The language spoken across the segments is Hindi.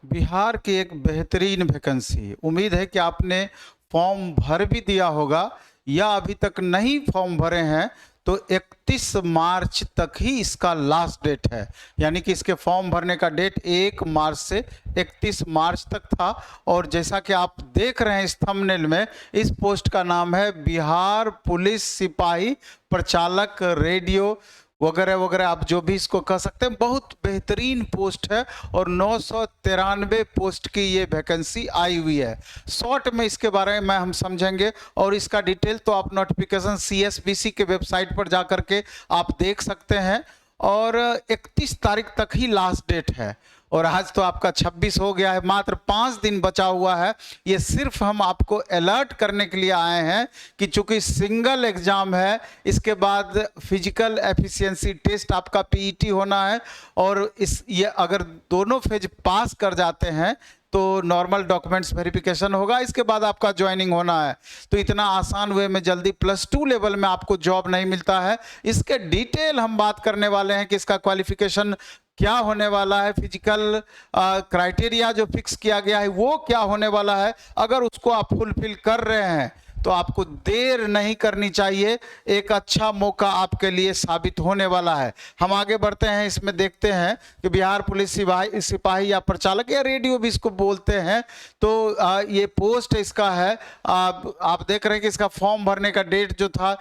बिहार की एक बेहतरीन वैकेंसी। उम्मीद है कि आपने फॉर्म भर भी दिया होगा या अभी तक नहीं फॉर्म भरे हैं तो 31 मार्च तक ही इसका लास्ट डेट है। यानी कि इसके फॉर्म भरने का डेट 1 मार्च से 31 मार्च तक था। और जैसा कि आप देख रहे हैं इस थंबनेल में, इस पोस्ट का नाम है बिहार पुलिस सिपाही प्रचालक रेडियो वगैरह वगैरह, आप जो भी इसको कह सकते हैं। बहुत बेहतरीन पोस्ट है और 993 पोस्ट की ये वैकेंसी आई हुई है। शॉर्ट में इसके बारे में हम समझेंगे और इसका डिटेल तो आप नोटिफिकेशन CSBC के वेबसाइट पर जा करके आप देख सकते हैं। और 31 तारीख तक ही लास्ट डेट है और आज तो आपका 26 हो गया है, मात्र 5 दिन बचा हुआ है। ये सिर्फ हम आपको अलर्ट करने के लिए आए हैं कि चूंकि सिंगल एग्जाम है, इसके बाद फिजिकल एफिशिएंसी टेस्ट आपका PET होना है और ये अगर दोनों फेज पास कर जाते हैं तो नॉर्मल डॉक्यूमेंट्स वेरिफिकेशन होगा, इसके बाद आपका ज्वाइनिंग होना है। तो इतना आसान वे में जल्दी +2 लेवल में आपको जॉब नहीं मिलता है। इसके डिटेल हम बात करने वाले हैं कि इसका क्वालिफिकेशन क्या होने वाला है, फिजिकल क्राइटेरिया जो फिक्स किया गया है वो क्या होने वाला है। अगर उसको आप फुलफिल कर रहे हैं तो आपको देर नहीं करनी चाहिए, एक अच्छा मौका आपके लिए साबित होने वाला है। हम आगे बढ़ते हैं, इसमें देखते हैं कि बिहार पुलिस सिपाही या प्रचालक या रेडियो भी इसको बोलते हैं। तो ये पोस्ट इसका है। आप देख रहे हैं कि इसका फॉर्म भरने का डेट जो था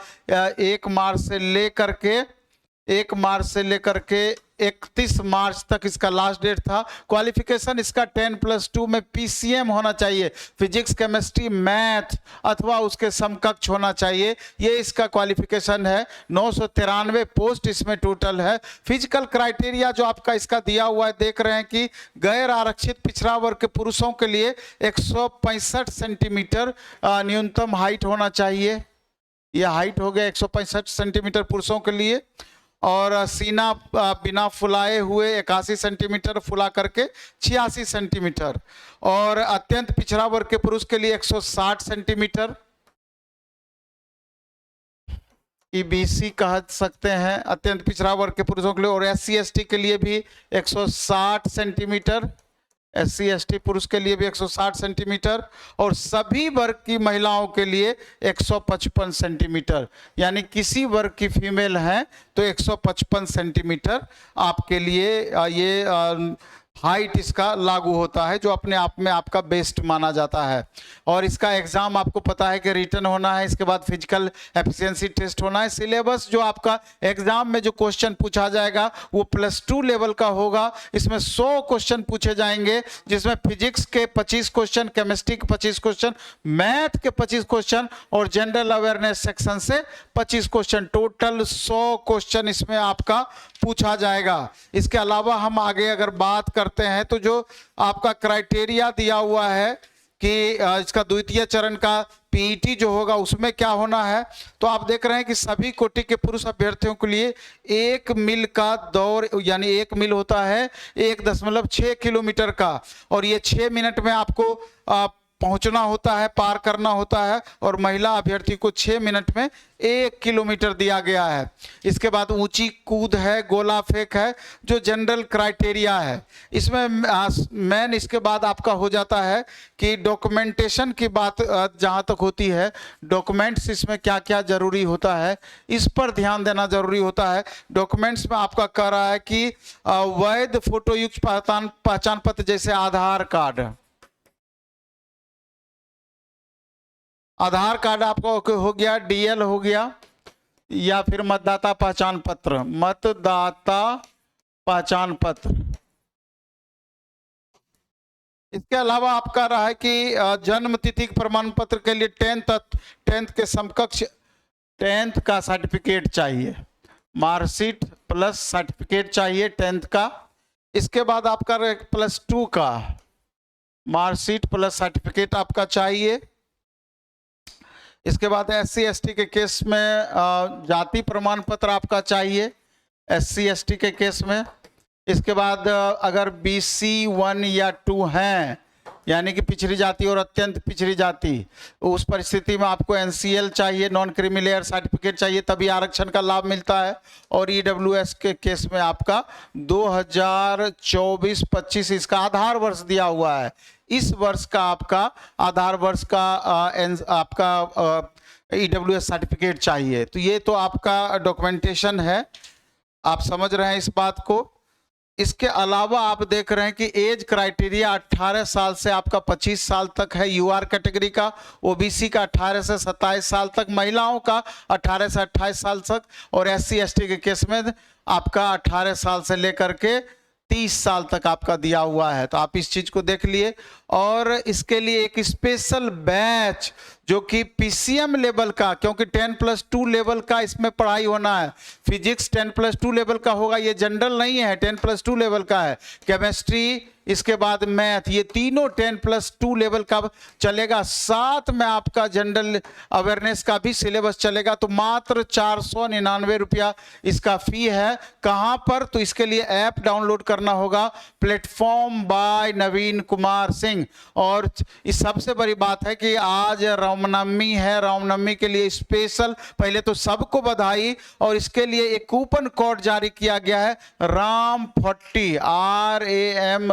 1 मार्च से लेकर के 31 मार्च तक इसका लास्ट डेट था। क्वालिफिकेशन इसका 10+2 में PCM होना चाहिए, फिजिक्स केमिस्ट्री मैथ अथवा उसके समकक्ष होना चाहिए। ये इसका क्वालिफिकेशन है। 993 पोस्ट इसमें टोटल है। फिजिकल क्राइटेरिया जो आपका इसका दिया हुआ है, देख रहे हैं कि गैर आरक्षित पिछड़ा वर्ग के पुरुषों के लिए 165 सेंटीमीटर न्यूनतम हाइट होना चाहिए। यह हाइट हो गया 165 सेंटीमीटर पुरुषों के लिए। और सीना बिना फुलाए हुए 81 सेंटीमीटर, फुला करके 86 सेंटीमीटर। और अत्यंत पिछड़ा वर्ग के पुरुष के लिए 160 सेंटीमीटर, EBC कह सकते हैं अत्यंत पिछड़ा वर्ग के पुरुषों के लिए। और SC ST के लिए भी 160 सेंटीमीटर, SC ST पुरुष के लिए भी 160 सेंटीमीटर। और सभी वर्ग की महिलाओं के लिए 155 सेंटीमीटर। यानी किसी वर्ग की फीमेल हैं तो 155 सेंटीमीटर आपके लिए ये हाइट इसका लागू होता है, जो अपने आप में आपका बेस्ट माना जाता है। और इसका एग्जाम आपको पता है कि रिटन होना है, इसके बाद फिजिकल एफिशिएंसी टेस्ट होना है। सिलेबस जो आपका एग्जाम में जो क्वेश्चन पूछा जाएगा वो +2 लेवल का होगा। इसमें 100 क्वेश्चन पूछे जाएंगे, जिसमें फिजिक्स के 25 क्वेश्चन, केमिस्ट्री के 25 क्वेश्चन, मैथ के 25 क्वेश्चन और जनरल अवेयरनेस सेक्शन से 25 क्वेश्चन। टोटल 100 क्वेश्चन इसमें आपका पूछा जाएगा। इसके अलावा हम आगे अगर बात करते हैं तो जो आपका क्राइटेरिया दिया हुआ है कि इसका द्वितीय चरण का PET जो होगा उसमें क्या होना है, तो आप देख रहे हैं कि सभी कोटि के पुरुष अभ्यर्थियों के लिए 1 मील का दौड़, यानी 1 मील होता है 1.6 किलोमीटर का। और ये 6 मिनट में आपको पहुंचना होता है, पार करना होता है। और महिला अभ्यर्थी को 6 मिनट में 1 किलोमीटर दिया गया है। इसके बाद ऊंची कूद है, गोला फेंक है, जो जनरल क्राइटेरिया है। इसमें मेन इसके बाद आपका हो जाता है कि डॉक्यूमेंटेशन की बात जहां तक होती है, डॉक्यूमेंट्स इसमें क्या क्या जरूरी होता है इस पर ध्यान देना जरूरी होता है। डॉक्यूमेंट्स में आपका कह रहा है कि वैध फोटोयुक्त पहचान पत्र, जैसे आधार कार्ड आपका हो गया, DL हो गया, या फिर मतदाता पहचान पत्र। इसके अलावा आपका रहा है कि जन्म तिथि प्रमाण पत्र के लिए 10th के समकक्ष 10th का सर्टिफिकेट चाहिए, मार्कशीट प्लस सर्टिफिकेट चाहिए 10th का। इसके बाद आपका +2 का मार्कशीट प्लस सर्टिफिकेट आपका चाहिए। इसके बाद SC ST के केस में जाति प्रमाण पत्र आपका चाहिए, SC ST के केस में। इसके बाद अगर BC 1 या 2 हैं यानी कि पिछड़ी जाति और अत्यंत पिछड़ी जाति, उस परिस्थिति में आपको एनसीएल चाहिए, नॉन क्रीमी लेयर सर्टिफिकेट चाहिए, तभी आरक्षण का लाभ मिलता है। और ईडब्ल्यूएस के केस में आपका 2024-25 इसका आधार वर्ष दिया हुआ है। इस वर्ष का आपका आधार वर्ष का आपका ईडब्ल्यूएस सर्टिफिकेट चाहिए। तो ये तो आपका डॉक्यूमेंटेशन है, आप समझ रहे हैं इस बात को। इसके अलावा आप देख रहे हैं कि एज क्राइटेरिया 18 साल से आपका 25 साल तक है यूआर कैटेगरी का, ओबीसी का 18 से 27 साल तक, महिलाओं का 18 से 28 साल तक, और एससी एसटी के केस में आपका 18 साल से लेकर के 30 साल तक आपका दिया हुआ है। तो आप इस चीज को देख लिए। और इसके लिए एक स्पेशल बैच जो कि पीसीएम लेवल का, क्योंकि 10+2 लेवल का इसमें पढ़ाई होना है। फिजिक्स 10+2 लेवल का होगा, ये जनरल नहीं है, 10+2 लेवल का है। केमिस्ट्री, इसके बाद मैथ, ये तीनों 10+2 लेवल का चलेगा। साथ में आपका जनरल अवेयरनेस का भी सिलेबस चलेगा। तो मात्र 499 रुपया इसका फी है। कहाँ पर? तो इसके लिए ऐप डाउनलोड करना होगा, प्लेटफॉर्म बाय नवीन कुमार सिंह। और इस सबसे बड़ी बात है कि आज रामनवमी है, रामनवमी के लिए स्पेशल पहले तो सबको बधाई। और इसके लिए एक कूपन कोड जारी किया गया है, RAM40,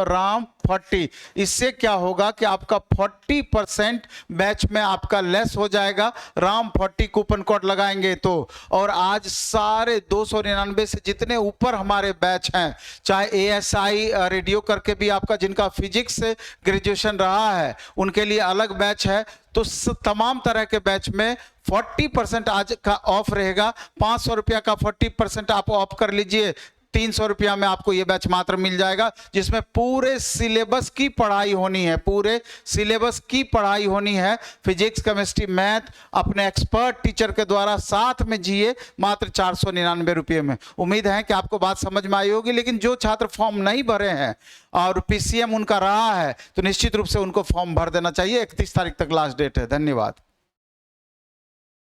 RAM RAM40। इससे क्या होगा कि आपका 40% बैच में आपका लेस हो जाएगा, RAM40 कूपन कोड लगाएंगे तो। और आज सारे 299 से जितने ऊपर हमारे बैच हैं, चाहे ASI रेडियो करके भी आपका जिनका फिजिक्स से ग्रेजुएशन रहा है उनके लिए अलग बैच है। तो तमाम तरह के बैच में 40% आज का ऑफ रहेगा। 500 रुपया का 40% आप ऑफ कर लीजिए, 300 रुपया में आपको ये बैच मात्र मिल जाएगा, जिसमें पूरे सिलेबस की पढ़ाई होनी है, पूरे सिलेबस की पढ़ाई होनी है। फिजिक्स, केमिस्ट्री, मैथ अपने एक्सपर्ट टीचर के द्वारा साथ में जिए, मात्र 499 रुपये में। उम्मीद है कि आपको बात समझ में आई होगी। लेकिन जो छात्र फॉर्म नहीं भरे हैं और पीसीएम उनका रहा है, तो निश्चित रूप से उनको फॉर्म भर देना चाहिए। 31 तारीख तक लास्ट डेट है। धन्यवाद।